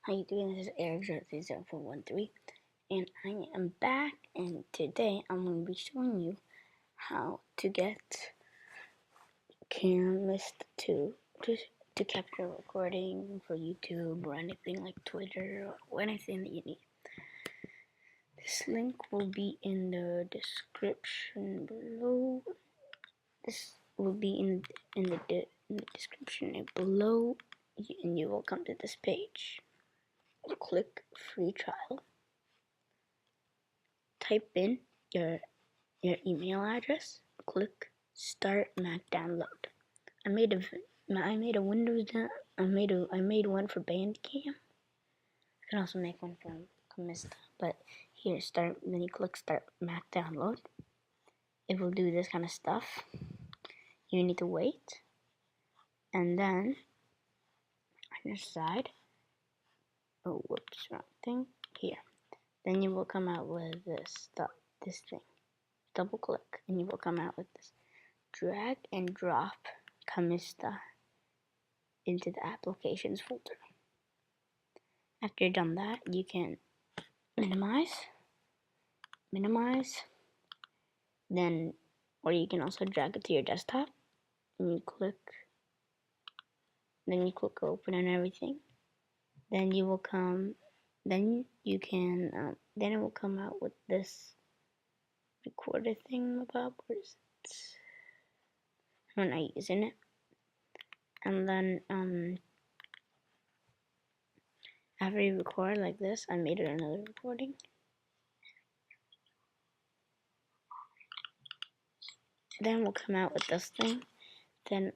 How you doing? This is Eric0413, and I am back, and today I'm going to be showing you how to get camista to capture a recording for YouTube or anything like Twitter or anything that you need. This link will be in the description below. This will be in the description below, and you will come to this page. Click free trial. Type in your email address. Click start Mac download. I made a Windows I made one for Bandcamp. I can also make one for Camista. But here, then you click start Mac download. It will do this kind of stuff. You need to wait, and then on your side, oh whoops, wrong thing. Here, then you will come out with this thing. Double click, and you will come out with this. Drag and drop camista into the applications folder. After you're done that, you can minimize, then, or you can also drag it to your desktop, and you click open and everything. Then you will come, then you can, then it will come out with this recorder thing about, where is it? I'm not using it. And then, after you record like this, I made another recording. Then we'll come out with this thing. Then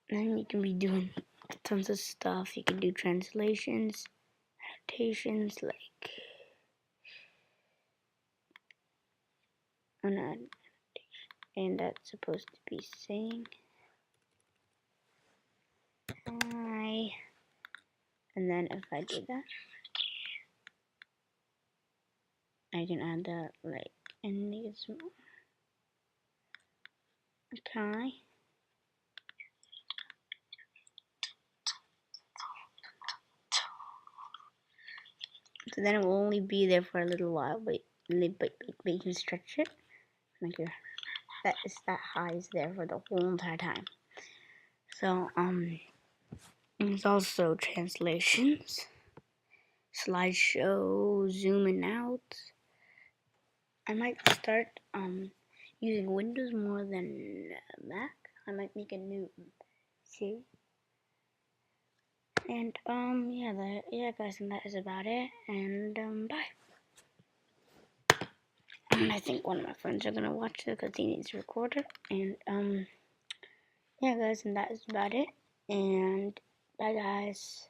you can be doing tons of stuff. You can do translations, adaptations, like and that's supposed to be saying hi. And then if I do that, I can add that like and make it small. Okay. So then it will only be there for a little while, but you can stretch it. Make your that high is there for the whole entire time. So there's also translations, slideshow, zooming out. I might start using Windows more than Mac. I might make a new series. And yeah guys, and that is about it. And bye. And I think one of my friends are gonna watch it because he needs a recorder. And yeah guys, and that is about it. And bye guys.